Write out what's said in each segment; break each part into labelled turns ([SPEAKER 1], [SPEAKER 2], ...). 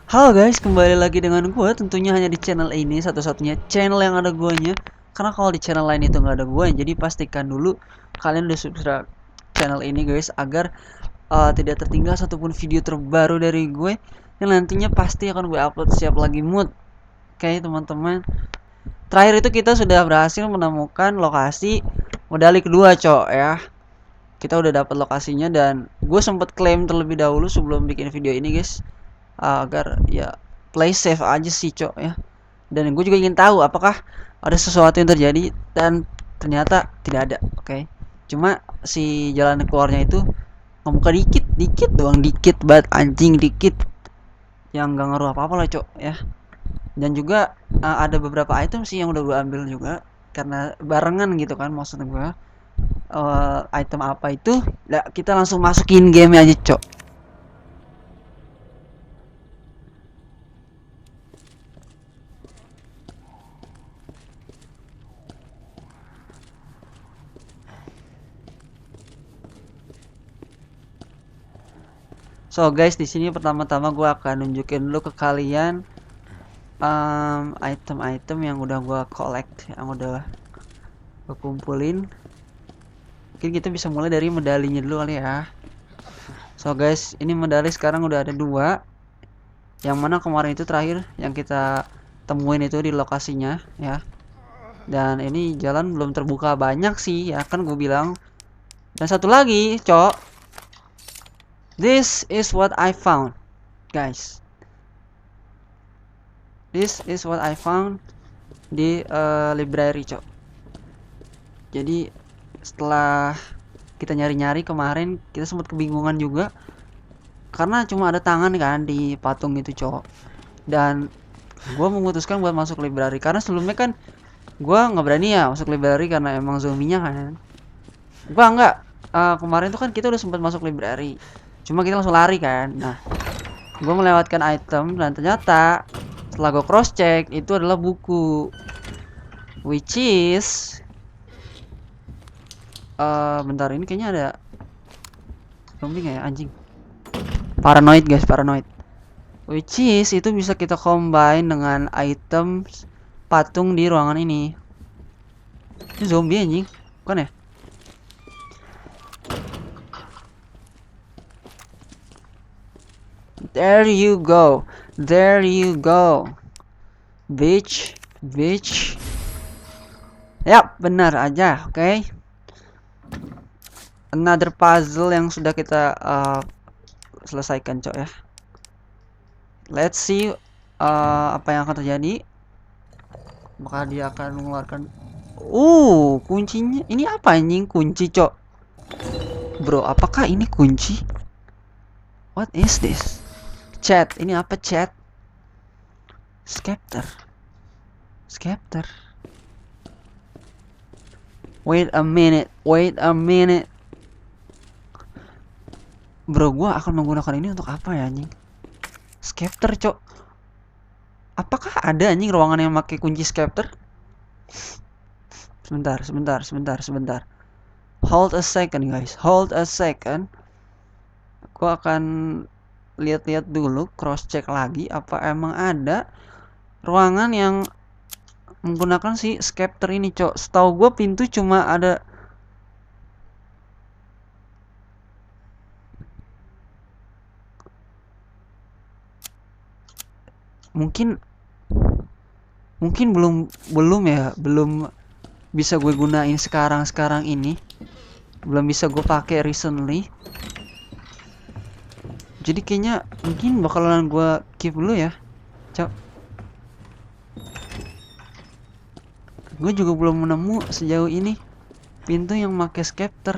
[SPEAKER 1] Halo guys, kembali lagi dengan gue. Tentunya hanya di channel ini, satu-satunya channel yang ada guanya. Karena kalau di channel lain itu nggak ada gue, jadi pastikan dulu kalian udah subscribe channel ini guys, agar tidak tertinggal satupun video terbaru dari gue yang nantinya pasti akan gue upload siap lagi mood. Oke teman-teman, terakhir itu kita sudah berhasil menemukan lokasi medali kedua cok ya. Kita udah dapat lokasinya dan gue sempat klaim terlebih dahulu sebelum bikin video ini guys, agar ya play safe aja sih cok ya. Dan gue juga ingin tahu apakah ada sesuatu yang terjadi, dan ternyata tidak ada. Oke. Cuma si jalan keluarnya itu ngebuka dikit dikit doang, dikit banget anjing, dikit yang gak ngaruh apa apa lah cok ya. Dan juga ada beberapa item sih yang udah gue ambil juga karena barengan gitu kan, maksud gue item apa itu. Nah, kita langsung masukin game aja cok. So guys, di sini pertama-tama gue akan nunjukin dulu ke kalian item-item yang udah gue collect, yang udah gue kumpulin. Mungkin kita bisa mulai dari medalinya dulu kali ya. So guys, ini medali sekarang udah ada 2. Yang mana kemarin itu terakhir yang kita temuin itu di lokasinya ya. Dan ini jalan belum terbuka banyak sih ya kan gue bilang. Dan satu lagi cok, this is what I found guys. This is what I found di library cok. Jadi setelah kita nyari-nyari kemarin, kita sempat kebingungan juga karena cuma ada tangan kan di patung itu cok. Dan gue memutuskan buat masuk library karena sebelumnya kan gue nggak berani ya masuk library karena emang zombinya kan. Gue nggak, kemarin tuh kan kita udah sempat masuk library, cuma kita langsung lari kan. Nah, gue melewatkan item dan ternyata setelah gue cross check itu adalah buku, which is bentar, ini kayaknya ada zombie nggak ya anjing. Paranoid guys, paranoid. Which is itu bisa kita combine dengan item patung di ruangan ini. Ini zombie anjing, bukan ya? There you go. There you go. Bitch, bitch. Yap, benar aja, oke. Okay? Another puzzle yang sudah kita selesaikan, cok ya. Let's see apa yang akan terjadi. Maka dia akan mengeluarkan kuncinya. Ini apa anjing? Kunci, cok. Bro, apakah ini kunci? What is this? Chat, ini apa chat? Scepter. Scepter. Wait a minute, wait a minute. Bro, gua akan menggunakan ini untuk apa ya anjing? Scepter, cok. Apakah ada anjing ruangan yang pakai kunci scepter? Sebentar, sebentar, sebentar, sebentar. Hold a second, guys. Hold a second. Gua akan lihat-lihat dulu, cross check lagi apa emang ada ruangan yang menggunakan si scepter ini, cok. Setahu gua pintu cuma ada mungkin belum ya, belum bisa gue gunain sekarang ini, belum bisa gue pakai recently. Jadi kayaknya mungkin bakalan gue keep dulu ya, cok. Gue juga belum menemu sejauh ini pintu yang pakai scepter.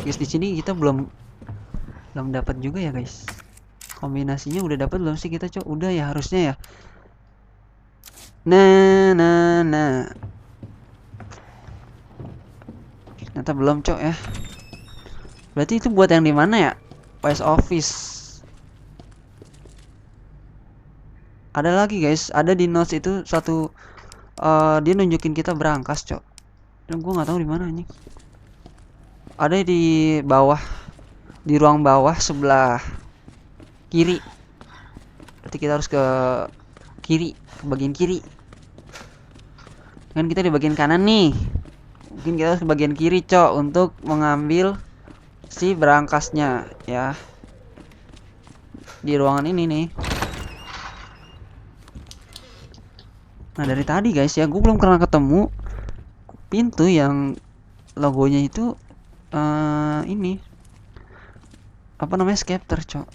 [SPEAKER 1] Guys, di sini kita belum dapat juga ya guys. Kombinasinya udah dapat belum sih kita, cok? Udah ya harusnya ya. Nah. Ternyata belum, cok ya. Berarti itu buat yang di mana ya? PS Office. Ada lagi guys, ada di notes itu satu, dia nunjukin kita berangkas, cok. Dan gue nggak tahu di mana nih. Ada di bawah di ruang bawah sebelah kiri. Berarti kita harus ke kiri, ke bagian kiri. Kan kita di bagian kanan nih. Mungkin kita harus ke bagian kiri, Cok, untuk mengambil si berangkasnya ya. Di ruangan ini nih. Nah, dari tadi guys ya, gue belum pernah ketemu pintu yang logonya itu ini apa namanya, scepter, Cok.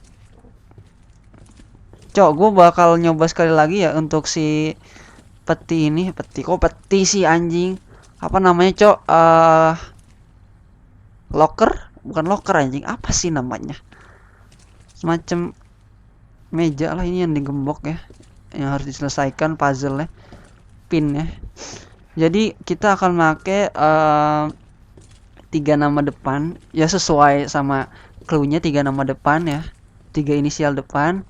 [SPEAKER 1] Cok, gue bakal nyoba sekali lagi ya untuk si peti ini. Peti sih anjing. Apa namanya, Cok? Locker? Bukan locker anjing. Apa sih namanya? Semacam meja lah ini yang digembok ya. Yang harus diselesaikan puzzle-nya. Pin ya. Jadi kita akan pakai 3 nama depan ya, sesuai sama clue-nya. 3 nama depan ya. 3 inisial depan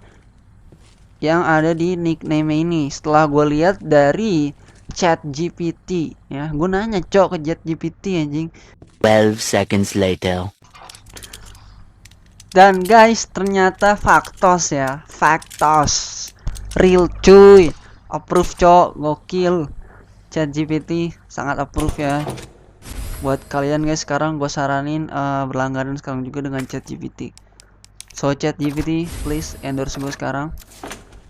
[SPEAKER 1] yang ada di nickname ini. Setelah gue lihat dari chat GPT ya, gue nanya, Cok, ke chat GPT anjing.
[SPEAKER 2] 12 seconds later.
[SPEAKER 1] Dan guys, ternyata faktos ya, faktos real cuy. Approve, Cok, gokil. Chat GPT sangat approve ya. Buat kalian guys, sekarang gue saranin berlangganan sekarang juga dengan chat GPT. So chat GPT, please endorse gue sekarang,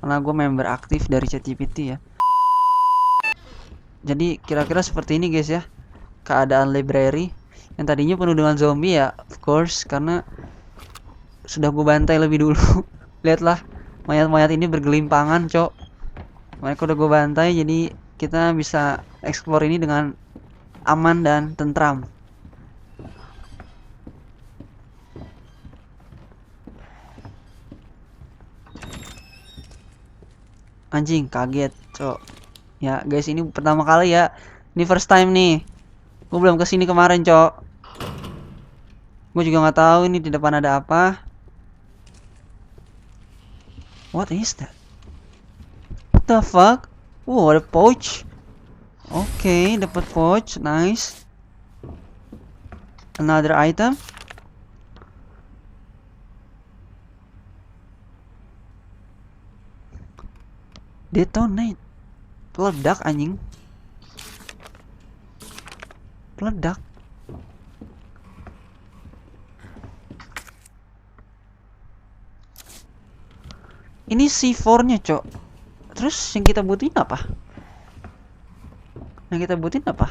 [SPEAKER 1] karena gue member aktif dari ChatGPT ya. Jadi kira-kira seperti ini guys ya, keadaan library yang tadinya penuh dengan zombie ya, of course, karena sudah gue bantai lebih dulu. Lihatlah, mayat-mayat ini bergelimpangan, Cok. Mereka udah gue bantai, jadi kita bisa explore ini dengan aman dan tentram. Anjing, kaget, Cok. Ya guys, ini pertama kali ya, ini first time nih. Gue belum kesini kemarin, Cok. Gue juga nggak tahu ini di depan ada apa. What is that? What the fuck? Wow, ada pouch. Oke, dapat pouch, nice. Another item. Detonate. Peledak anjing. Peledak. Ini C4-nya, Cok. Terus yang kita butuhin apa? Yang kita butuhin apa?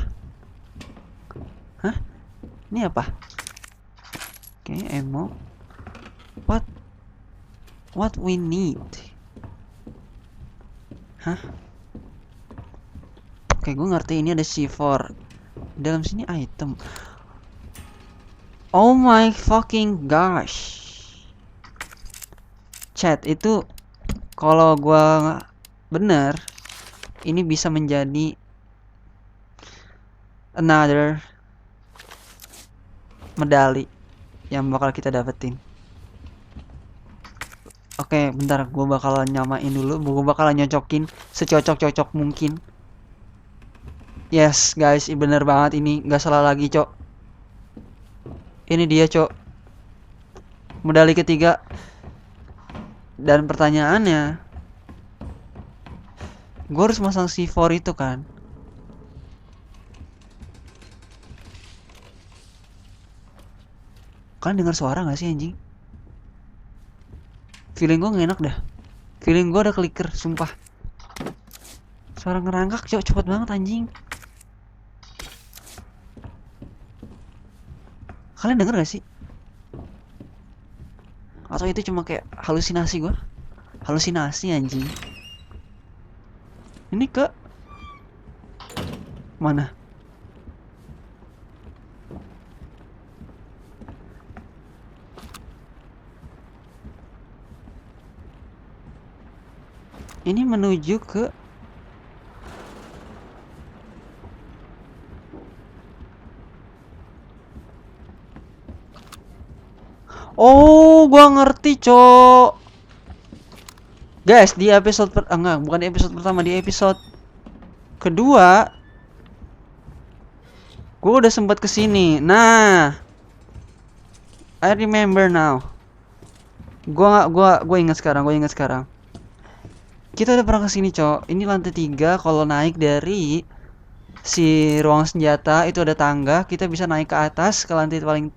[SPEAKER 1] Hah? Ini apa? Oke, ammo. What we need? Hah? Oke, gue ngerti ini ada C4. Dalam sini item. Oh my fucking gosh. Chat itu kalau gua bener, ini bisa menjadi another medali yang bakal kita dapetin. Oke, bentar, gua bakalan nyamain dulu, gua bakalan nyocokin secocok-cocok mungkin. Yes guys, bener banget, ini nggak salah lagi, Cok. Ini dia, Cok, medali ketiga. Dan pertanyaannya, gue harus masang C4 itu kan? Kalian dengar suara gak sih anjing? Feeling gue gak enak dah. Feeling gue ada clicker, sumpah. Suara ngerangkak, Cok, cepet banget anjing. Kalian denger gak sih? Atau itu cuma kayak halusinasi gue? Halusinasi anjing. Ini ke mana? Ini menuju ke oh, gua ngerti, Cok. Guys, di episode enggak, bukan di episode pertama, di episode kedua gua udah sempat kesini. Nah, I remember now. Gua ingat sekarang, Kita udah pernah kesini, Cok. Ini lantai 3. Kalau naik dari si ruang senjata itu ada tangga, kita bisa naik ke atas ke lantai paling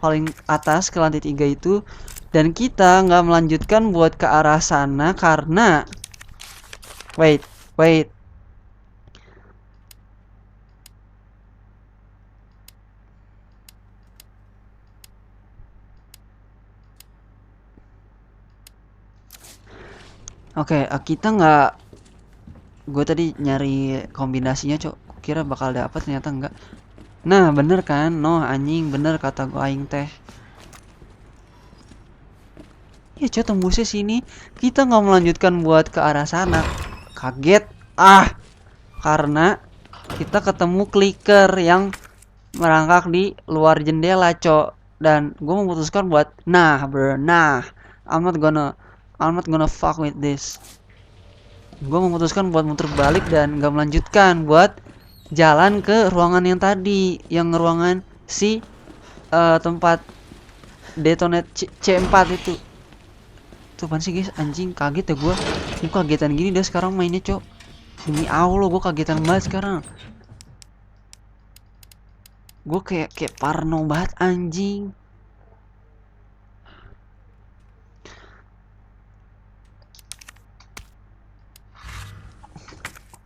[SPEAKER 1] paling atas ke lantai 3 itu, dan kita nggak melanjutkan buat ke arah sana karena wait. Oke, kita nggak. Gue tadi nyari kombinasinya, Cok. Kira bakal dapat, ternyata enggak. Nah, bener kan? No, anjing, bener kata gue aing teh. Ya, Cok, tembusnya sini. Kita nggak melanjutkan buat ke arah sana. Kaget. Karena kita ketemu clicker yang merangkak di luar jendela, Cok. Dan gue memutuskan buat I'm not gonna fuck with this. Gue memutuskan buat muter balik dan gak melanjutkan buat jalan ke ruangan yang tadi, yang ruangan si tempat detonate C4 itu. Tuh apaan sih guys, anjing, kaget ya gue. Ini kagetan gini dah sekarang mainnya, Cok. Demi Allah gue kagetan banget sekarang. Gue kayak parno banget, anjing.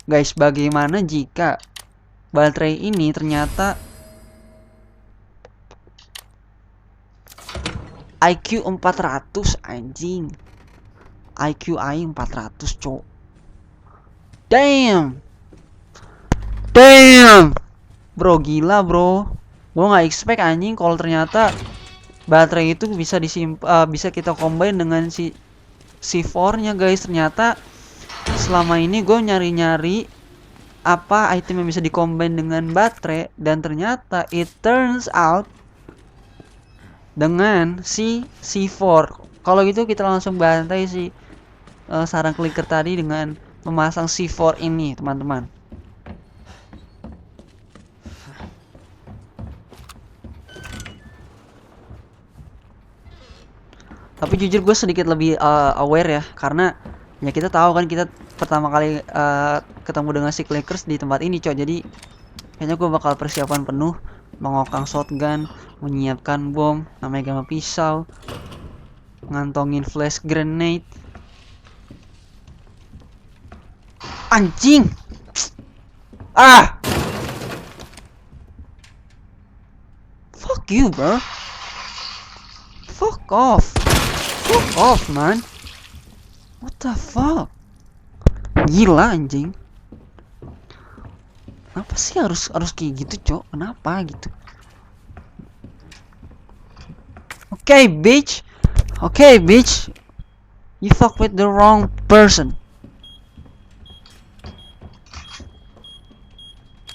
[SPEAKER 1] Guys, bagaimana jika baterai ini ternyata IQ 400, anjing. IQ aing 400, Cok. Damn. Bro, gila, bro. Gue nggak expect, anjing, kalau ternyata baterai itu bisa kita combine dengan si C4-nya, guys. Ternyata selama ini gue nyari-nyari apa item yang bisa dikombin dengan baterai, dan ternyata it turns out dengan si C4. Kalau gitu kita langsung bantai si sarang clicker tadi dengan memasang C4 ini, teman-teman. Tapi jujur gue sedikit lebih aware ya, karena ya kita tahu kan, kita pertama kali ketemu dengan si clickers di tempat ini, Cok. Jadi kayaknya gue bakal persiapan penuh, mengokang shotgun, menyiapkan bom, namanya gamma pisau, ngantongin flash grenade. Anjing. Fuck you, bro. Fuck off, man. What the fuck? Gila, anjing. Kenapa sih harus kayak gitu, Cok? Kenapa gitu? Okay, bitch. You fuck with the wrong person.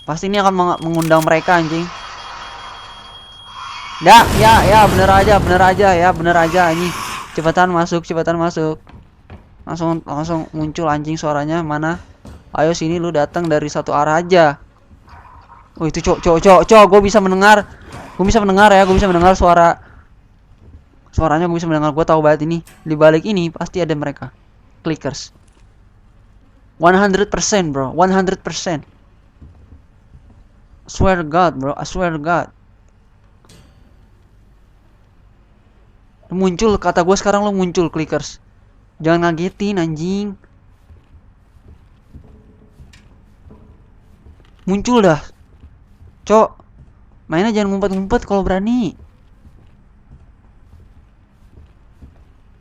[SPEAKER 1] Pasti ini akan mengundang mereka, anjing. Ya, bener aja anjing. Cepetan masuk. Langsung muncul, anjing, suaranya mana? Ayo sini, lu datang dari satu arah aja. Oh, itu Cok, gue bisa mendengar suaranya, gue bisa mendengar. Gue tahu banget ini, di balik ini pasti ada mereka, clickers. 100%, bro, 100%. Swear to God, bro, I swear to God. Muncul, kata gue sekarang lo muncul, clickers. Jangan ngagetin, anjing. Muncul dah, Cok. Mainnya jangan ngumpet-ngumpet kalau berani.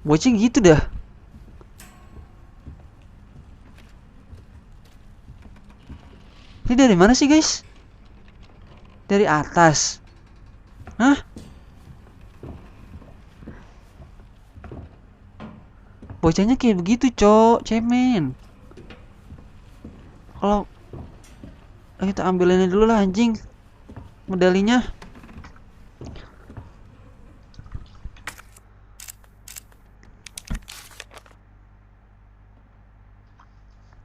[SPEAKER 1] Bocing gitu dah. Ini dari mana sih, guys? Dari atas. Hah? Bocahnya kayak begitu, Cok. Cemen. Kalau kita ambil ini dulu lah, anjing, medalinya.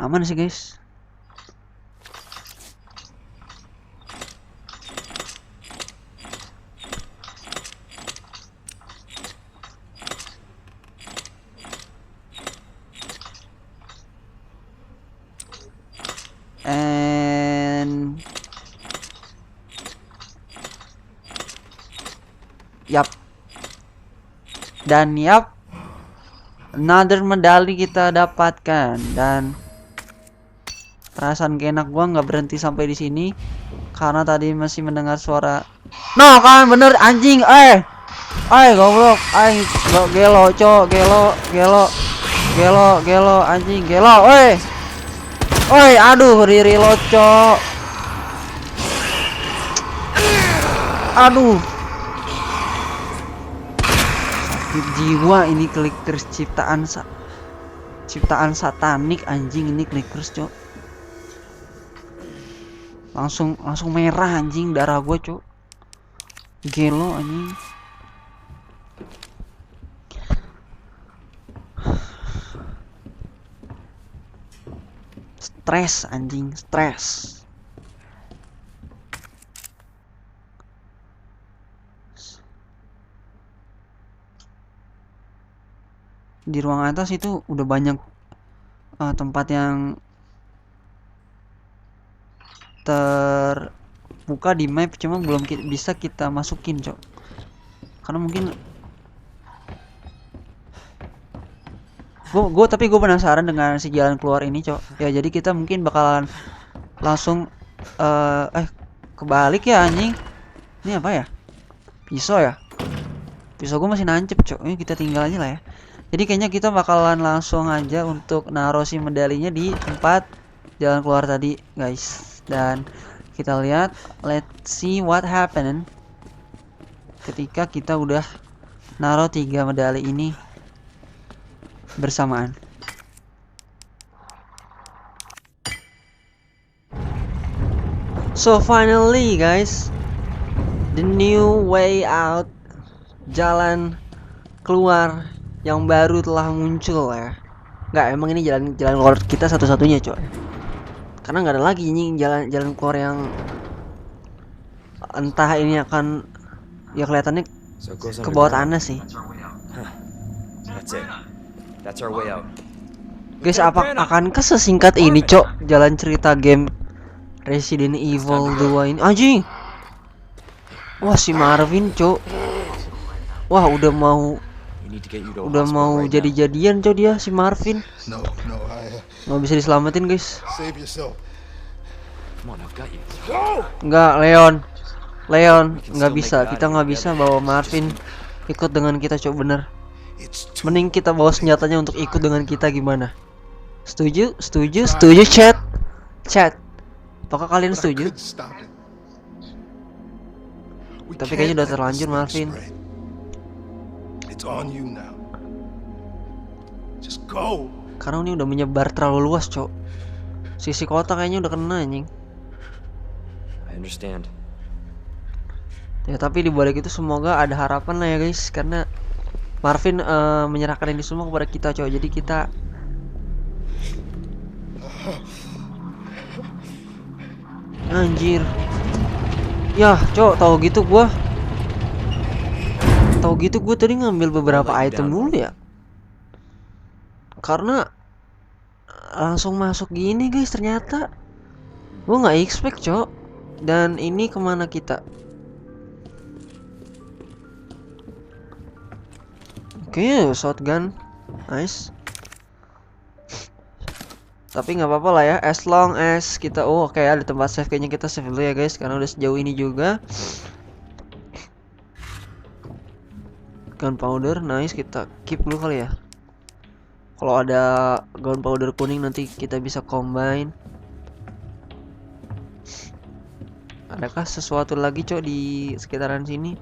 [SPEAKER 1] Aman sih, guys. Dan yap, another medali kita dapatkan. Dan perasaan gak enak gua nggak berhenti sampai di sini karena tadi masih mendengar suara. No kan bener anjing, goblok, gelo, cok, gelo, anjing, gelo, aduh, reload, cok, aduh, sakit jiwa ini clickers ciptaan satanik anjing, ini clickers, cok, langsung merah anjing darah gua, cok, gelo anjing. Stres anjing, stres. Di ruang atas itu udah banyak tempat yang terbuka di map, cuma belum bisa kita masukin, cok, karena mungkin tapi gue penasaran dengan si jalan keluar ini, cok. Ya jadi kita mungkin bakalan langsung kebalik ya anjing. Ini apa ya? Pisau ya? Pisau gue masih nancep, cok. Ini kita tinggal aja lah ya. Jadi kayaknya kita bakalan langsung aja untuk naruh si medalinya di tempat jalan keluar tadi, guys. Dan kita lihat, let's see what happened ketika kita udah naruh 3 medali ini bersamaan. So finally guys, the new way out, jalan keluar yang baru telah muncul ya. Nggak, emang ini jalan keluar kita satu-satunya, coy. Karena nggak ada lagi ini jalan keluar yang entah ini akan ya kelihatannya ke bawah tanah sih.
[SPEAKER 3] That's our way out.
[SPEAKER 1] Guys, akankah sesingkat ini, cok, jalan cerita game Resident Evil 2 ini? Anjing. Wah, si Marvin, cok. Wah, udah mau jadi-jadian, cok, dia si Marvin. Nggak bisa diselamatin, guys. Enggak, Leon, nggak bisa. Kita nggak bisa bawa Marvin ikut dengan kita, cok, bener. Mending kita bawa senjatanya untuk ikut dengan kita, gimana? Setuju, chat. Apakah kalian setuju? Tapi kayaknya udah terlanjur, Marvin. Karena ini udah menyebar terlalu luas, cok. Sisi kota kayaknya udah kena, anjing. Ya tapi dibalik itu semoga ada harapan lah ya, guys, karena Marvin menyerahkan ini semua kepada kita, cok. Jadi kita anjir. Ya, cok, tahu gitu gua tadi ngambil beberapa item dulu ya. Karena langsung masuk gini, guys, ternyata gua nggak expect, cok. Dan ini kemana kita? Oke, shotgun, nice. Tapi nggak apa-apa lah ya, as long as kita oke, ada tempat save, kayaknya kita save dulu ya, guys, karena udah sejauh ini juga. Gunpowder, nice, kita keep dulu kali ya. Kalau ada gunpowder kuning nanti kita bisa combine. Adakah sesuatu lagi, cok, di sekitaran sini?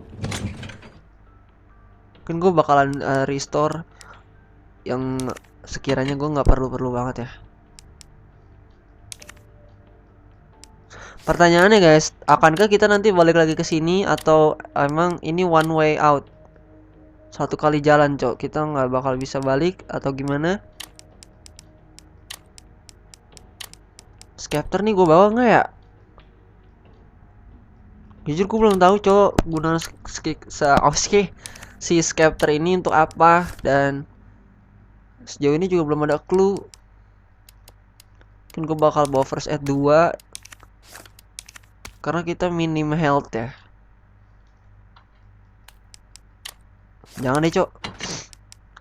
[SPEAKER 1] Mungkin gue bakalan restore yang sekiranya gue nggak perlu banget ya. Pertanyaannya, guys, akankah kita nanti balik lagi ke sini atau emang ini one way out? Satu kali jalan, cok, kita nggak bakal bisa balik atau gimana? Scepter nih gue bawa nggak ya? Jujur gue belum tahu, cok, gunaan si Scepter ini untuk apa, dan sejauh ini juga belum ada clue. Mungkin gue bakal bawa first aid 2 karena kita minim health ya. Jangan deh, cok.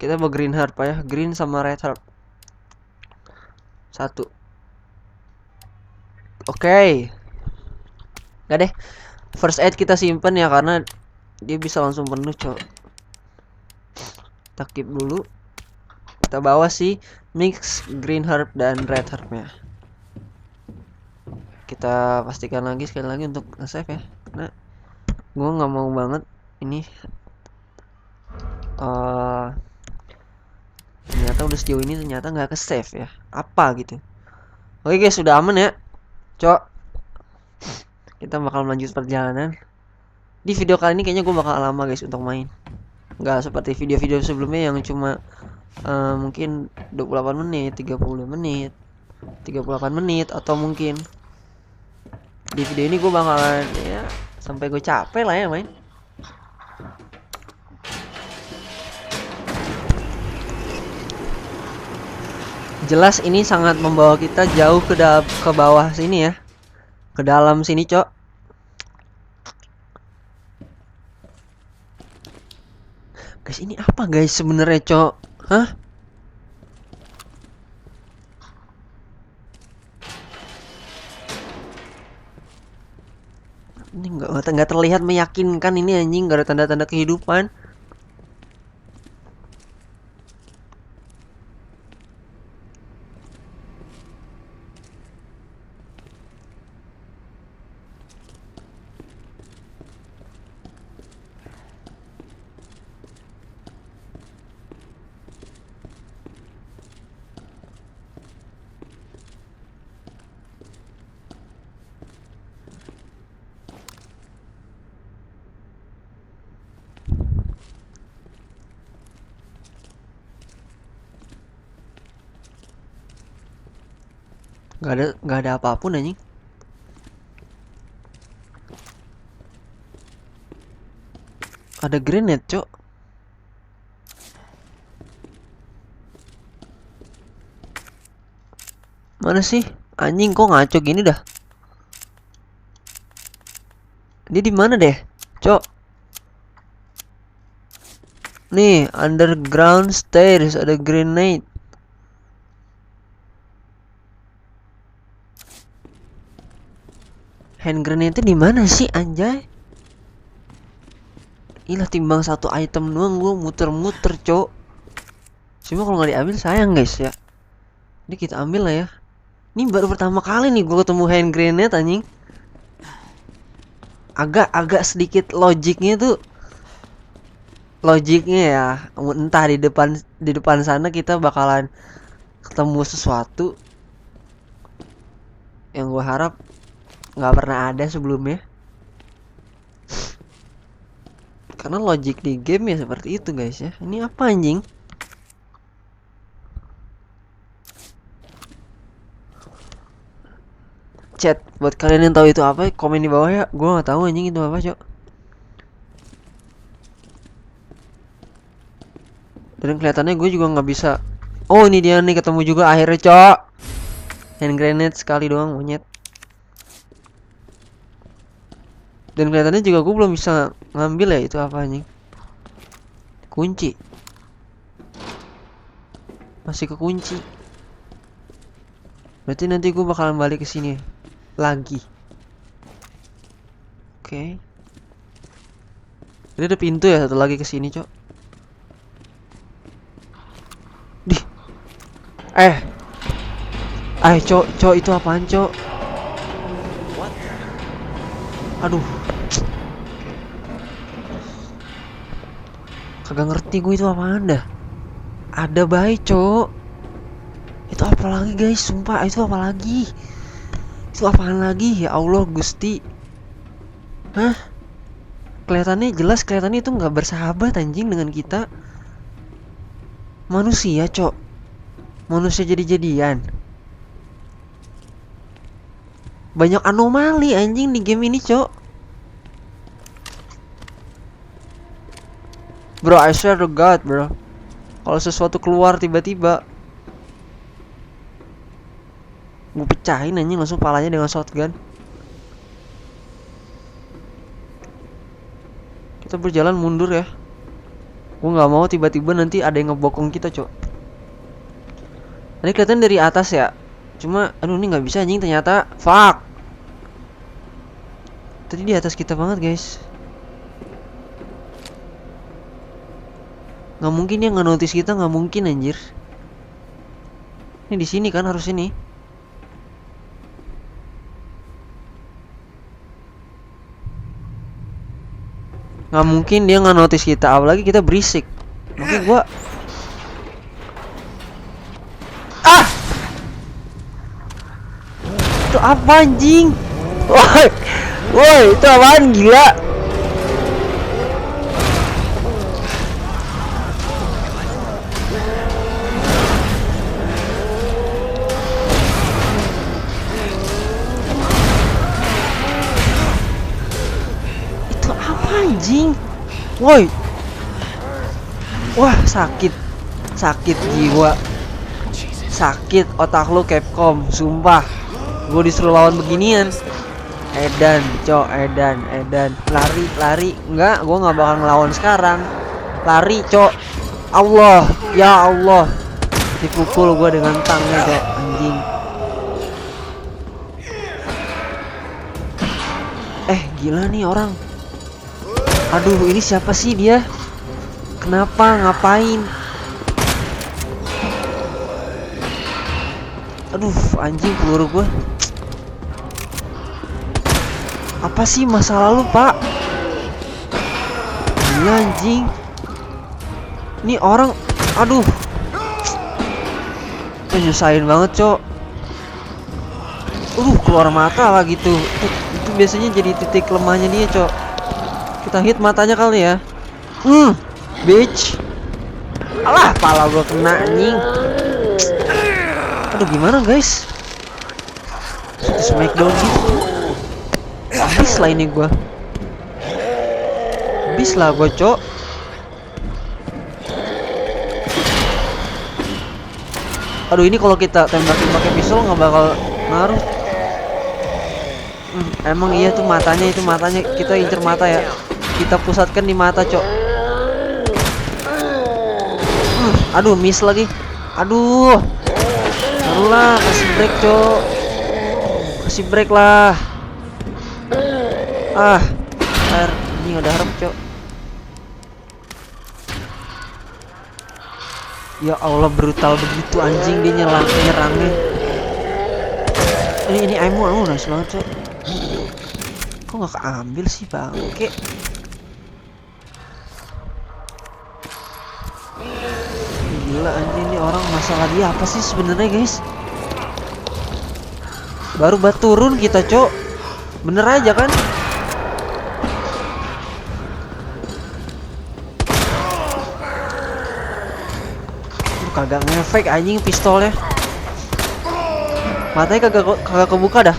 [SPEAKER 1] Kita bawa green heart Pak ya. Green sama red heart. 1. Oke. Gak deh. First aid kita simpen ya karena dia bisa langsung penuh, Cok. Kita keep dulu. Kita bawa si mix green herb dan red herbnya. Kita pastikan lagi sekali lagi untuk nge-save ya. Karena gue nggak mau banget ini ternyata udah sejauh ini ternyata nggak ke save ya. Apa gitu. Oke guys, sudah aman ya, Cok. Kita bakal lanjut perjalanan. Di video kali ini kayaknya gue bakal lama guys untuk main. Nggak seperti video-video sebelumnya yang cuma mungkin 28 menit, 30 menit, 38 menit, atau mungkin di video ini gue bakalan ya sampai gue capek lah ya main. Jelas ini sangat membawa kita jauh ke bawah sini ya, ke dalam sini, Cok. Guys, ini apa guys sebenarnya, Cok? Hah? Ini nggak terlihat meyakinkan ini anjing, nggak ada tanda-tanda kehidupan. Nggak ada apapun anjing. Ada grenade, Cok. Mana sih? Anjing kok ngaco gini dah. Dia di mana deh, Cok? Nih, underground stairs ada grenade. Hand grenade di mana sih, anjay? Ilah, timbang satu item doang gue muter-muter, Cok. Cuma kalau nggak diambil sayang guys ya. Ini kita ambil lah ya. Ini baru pertama kali nih gue ketemu hand grenade anjing. Agak sedikit logiknya ya. Entah di depan sana kita bakalan ketemu sesuatu yang gue harap nggak pernah ada sebelumnya. Karena logik di game ya seperti itu guys ya. Ini apa anjing? Chat buat kalian yang tahu itu apa, komen di bawah ya. Gue nggak tahu anjing itu apa, Cok. Dan kelihatannya gue juga nggak bisa. Oh, ini dia nih, ketemu juga akhirnya, Cok. Hand grenade sekali doang, monyet. Dan kelihatannya juga gue belum bisa ngambil ya, itu apa anjing? Kunci. Masih kekunci. Berarti nanti gue bakalan balik ke sini lagi. Oke. Ini ada pintu ya satu lagi ke sini, Cok. Dih. Cok, itu apaan, Cok? Aduh. Kagak ngerti gue itu apaan dah. Ada bayi, Cok. Itu apa lagi, guys? Sumpah, itu apa lagi? Itu apaan lagi? Ya Allah, Gusti. Hah? Kelihatannya itu nggak bersahabat anjing dengan kita. Manusia, Cok. Manusia jadi-jadian. Banyak anomali anjing di game ini, Cok. Bro, I swear to God, bro. Kalau sesuatu keluar tiba-tiba, gue pecahin anjing langsung palanya dengan shotgun. Kita berjalan mundur ya. Gue nggak mau tiba-tiba nanti ada yang ngebokong kita, Cok. Tadi kelihatan dari atas ya. Cuma aduh ini nggak bisa anjing ternyata. Fuck. Tadi di atas kita banget, guys. Nggak mungkin dia nggak notice kita, nggak mungkin anjir. Ini di sini kan harus ini. Nggak mungkin dia nggak notice kita, apalagi kita berisik. Makanya gua itu apa anjing? Woi, woi itu apaan gila? Itu apa anjing? Woi, wah sakit, sakit jiwa, sakit otak lu Capcom, sumpah. Gue disuruh lawan beginian. Edan, cok, edan, lari, enggak, gue nggak bakal ngelawan sekarang. Lari, cok, Allah, ya Allah, dipukul gue dengan tangnya, cok, anjing. Gila nih orang. Aduh, ini siapa sih dia? Kenapa? Ngapain? Aduh, anjing peluru gue. Apa sih masa lalu, Pak? Gila anjing. Ini orang, aduh. Nyusahin banget, Cok. Keluar mata lah gitu. Itu biasanya jadi titik lemahnya dia, Cok. Kita hit matanya kali ya. Bitch. Alah, pala gue kena anjing. Aduh, gimana guys? Smackdown gitu. Habis lah ini gue. Habis lah gue, Cok. Aduh, ini kalau kita tembakin pakai pistol nggak bakal ngaruh. Emang iya tuh matanya, itu matanya. Kita incer mata ya. Kita pusatkan di mata, Cok. Aduh, miss lagi. Aduh. Taruhlah, kasih break, Cok. Kasih break lah. Ini udah harap, Cok. Ya Allah, brutal begitu anjing dia nyerangnya. Ini ammo nice banget, Cok. Kok nggak keambil sih, bangke? Gila anjing, ini orang masalah dia apa sih sebenarnya, guys? Baru turun kita, Cok. Bener aja kan? Kagak ngefek anjing pistolnya. Matanya kagak kebuka dah.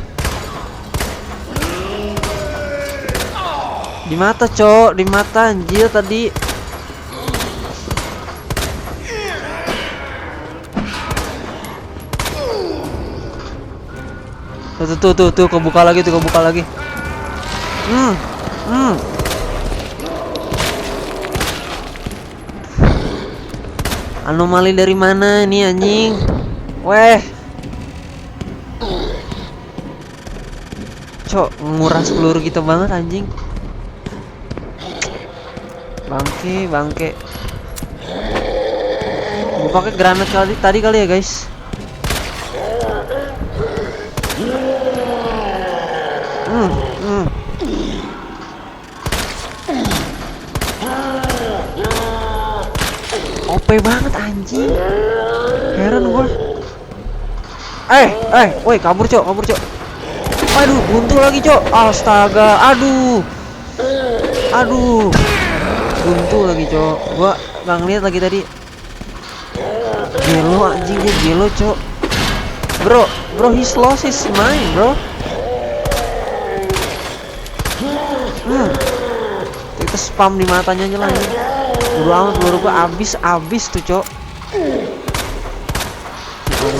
[SPEAKER 1] Di mata, Cok, di mata anjir tadi. Tuh, kebuka lagi. Anomali dari mana ini anjing? Weh. Cok, nguras peluru kita banget anjing. Bangke. Gue pakai granat tadi kali ya, guys. OP banget anjing. Heran gua. Woi, kabur, Cok. Aduh, buntu lagi, Cok. Astaga, aduh. Buntu lagi, Cok. Gua nggak ngeliat lagi tadi. Gelo anjing, dia gelo, Cok. Bro, his loss is mine, bro. Kita spam di matanya aja lah anjing. Bodo amat, peluru gua abis tuh, Cok.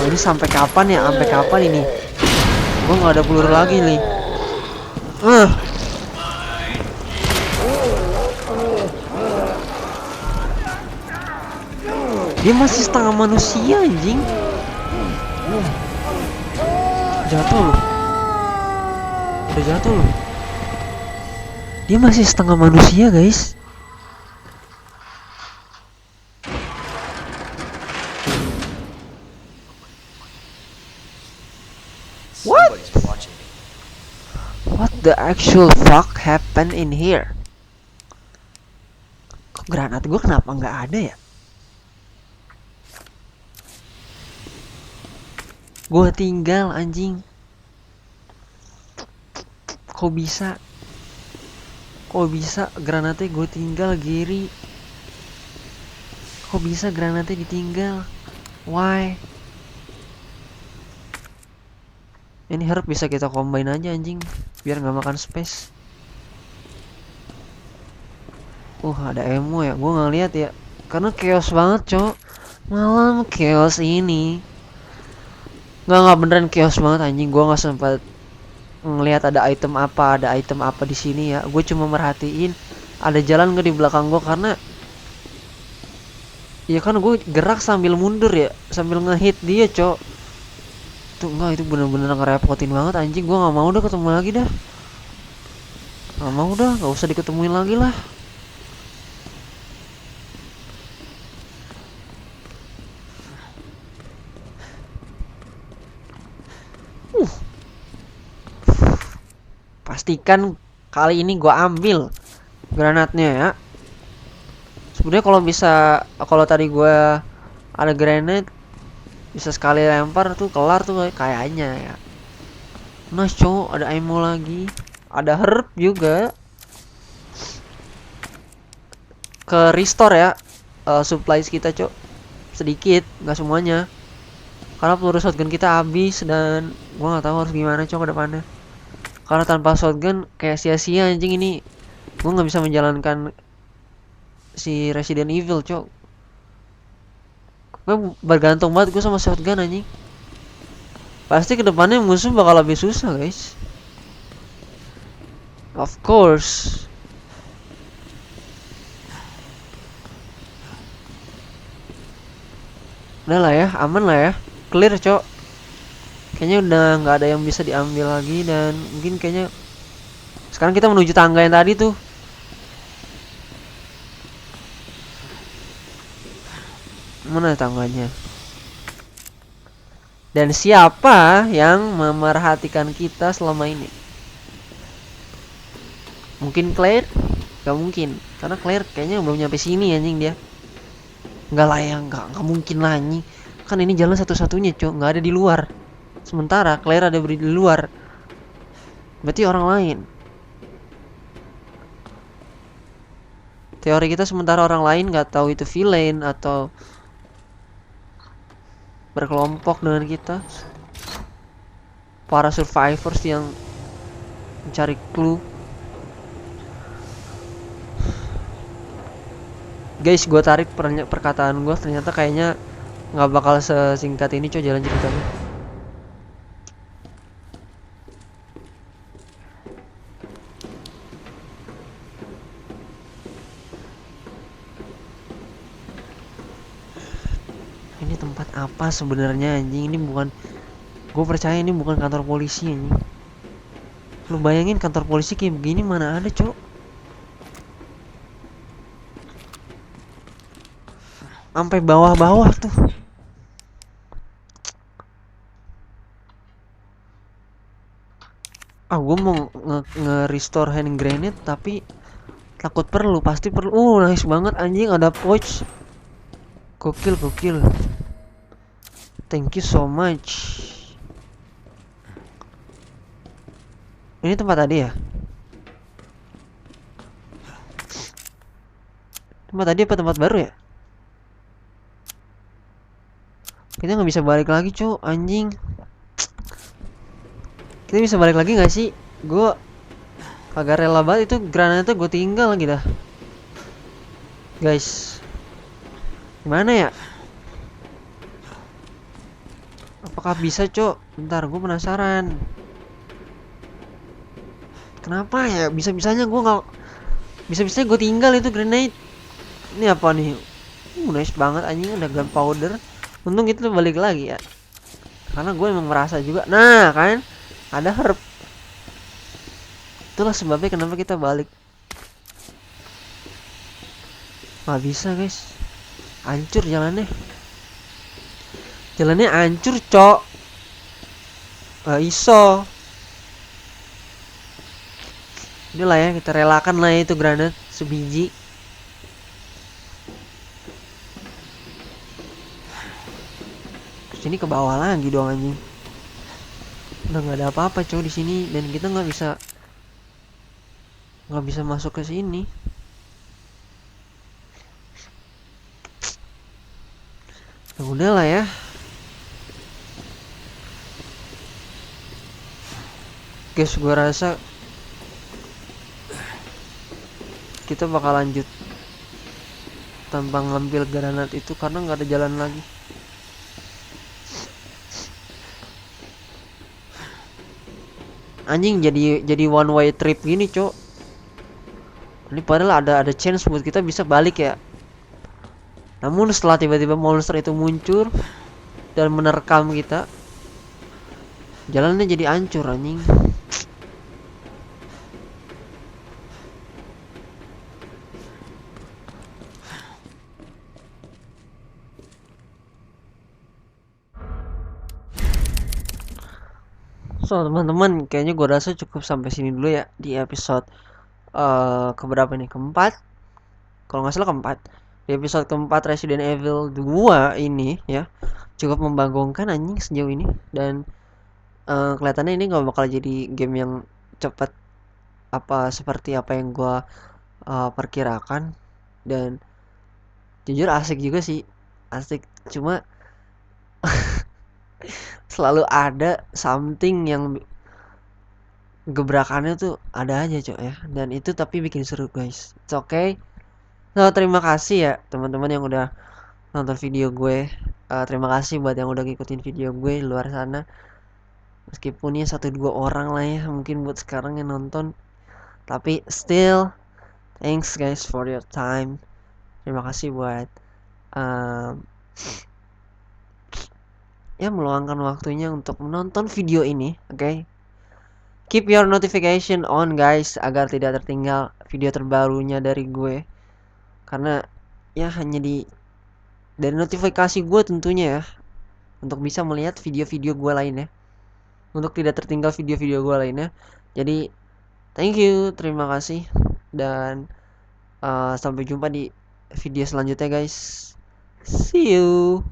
[SPEAKER 1] Ini sampai kapan ya? Sampai kapan ini? Gua nggak ada peluru lagi nih. Dia masih setengah manusia anjing. Jatuh loh. Udah jatuh loh. Dia masih setengah manusia guys. What? What the actual fuck happened in here? Kok granat gue kenapa nggak ada ya? Gue tinggal anjing. Kok bisa? Kok bisa granatnya gue tinggal Giri? Kok bisa granatnya ditinggal? Why? Ini herb bisa kita combine aja anjing, biar nggak makan space. Ada emo ya, gue nggak lihat ya, karena chaos banget cok. Malam chaos ini. Nggak beneran chaos banget anjing. Gue nggak sempat ngelihat ada item apa di sini ya. Gue cuma merhatiin ada jalan nggak di belakang gue, karena ya kan gue gerak sambil mundur ya, sambil ngehit dia cok. Tuh enggak, itu bener-bener ngerepotin banget anjing. Gue nggak mau udah ketemu lagi dah. Nggak mau udah, nggak usah diketemuin lagi lah. Pastikan kali ini gue ambil granatnya ya. Sebenarnya kalau tadi gue ada granat, bisa sekali lempar tuh kelar tuh kayaknya ya. Nice cowok, ada ammo lagi, ada herb juga. Ke restore ya supplies kita cok, sedikit, nggak semuanya, karena peluru shotgun kita habis dan gue nggak tahu harus gimana cok ke depannya. Karena tanpa shotgun kayak sia-sia anjing ini. Gue nggak bisa menjalankan si Resident Evil cok. Gue bergantung banget gue sama shotgun anjing. Pasti kedepannya musuh bakal lebih susah guys. Of course. Udah lah ya, aman lah ya, clear cok. Kayaknya udah nggak ada yang bisa diambil lagi, dan mungkin kayaknya sekarang kita menuju tangga yang tadi tuh. Mana tangganya? Dan siapa yang memerhatikan kita selama ini? Mungkin Claire? Gak mungkin, karena Claire kayaknya belum nyampe sini anjing dia. Nggak lah ya, nggak mungkin lah anjing. Kan ini jalan satu-satunya cok, nggak ada di luar. Sementara Claire ada berdiri di luar. Berarti orang lain. Teori kita sementara orang lain nggak tahu itu villain atau berkelompok dengan kita. Para survivors yang mencari clue. Guys, gue tarik perkataan gue, ternyata kayaknya nggak bakal sesingkat ini coy jalan ceritanya. Ini tempat apa sebenarnya anjing? Ini bukan, gue percaya ini bukan kantor polisi anjing. Lu bayangin kantor polisi kayak begini mana ada cok. Sampai bawah-bawah tuh. Gue mau nge-restore hand grenade tapi takut perlu, pasti perlu. Nice banget anjing, ada pouch. Gokil. Thank you so much. Ini tempat tadi ya? Tempat tadi apa tempat baru ya? Kita nggak bisa balik lagi cok, anjing. Kita bisa balik lagi nggak sih? Gue kagak rela banget, itu granatnya gue tinggal lagi dah. Guys, gimana ya? Apakah bisa cok? Bentar, gue penasaran. Kenapa ya? Bisa-bisanya gue nggak, bisa-bisanya gue tinggal itu grenade. Ini apa nih? Nice banget anjing, ada gunpowder. Untung itu balik lagi ya, karena gue emang merasa juga. Nah kan, ada herb. Itulah sebabnya kenapa kita balik. Nggak bisa guys, hancur jalannya. Jalannya hancur cok. Gak iso. Inilah ya, kita relakan lah ya itu granat sebiji. Sini ke bawah lagi dong anjing. Udah nggak ada apa-apa cowok di sini, dan kita nggak bisa masuk ke sini. Ya udah lah ya. Guys, gue rasa kita bakal lanjut tanpa ngambil granat itu karena nggak ada jalan lagi. Anjing, jadi one way trip gini cok. Ini padahal ada chance buat kita bisa balik ya. Namun setelah tiba-tiba monster itu muncul dan menerkam kita, jalannya jadi hancur anjing. So teman-teman, kayaknya gue rasa cukup sampai sini dulu ya di episode keberapa nih, keempat kalau nggak salah, keempat. Di episode keempat Resident Evil 2 ini ya, cukup membagongkan anjing sejauh ini. Dan kelihatannya ini nggak bakal jadi game yang cepat apa seperti apa yang gue perkirakan. Dan jujur asik juga sih, asik. Cuma selalu ada something yang gebrakannya tuh ada aja cok ya, dan itu tapi bikin seru guys. It's okay. So, terima kasih ya teman-teman yang udah nonton video gue. Terima kasih buat yang udah ngikutin video gue di luar sana. Meskipun ya 1-2 orang lah ya mungkin buat sekarang yang nonton, tapi still thanks guys for your time. Terima kasih buat um, ya meluangkan waktunya untuk menonton video ini. Okay? Keep your notification on guys agar tidak tertinggal video terbarunya dari gue. Karena ya hanya dari notifikasi gue tentunya ya, untuk bisa melihat video-video gue lainnya, untuk tidak tertinggal video-video gue lainnya. Jadi thank you, terima kasih, dan sampai jumpa di video selanjutnya guys. See you.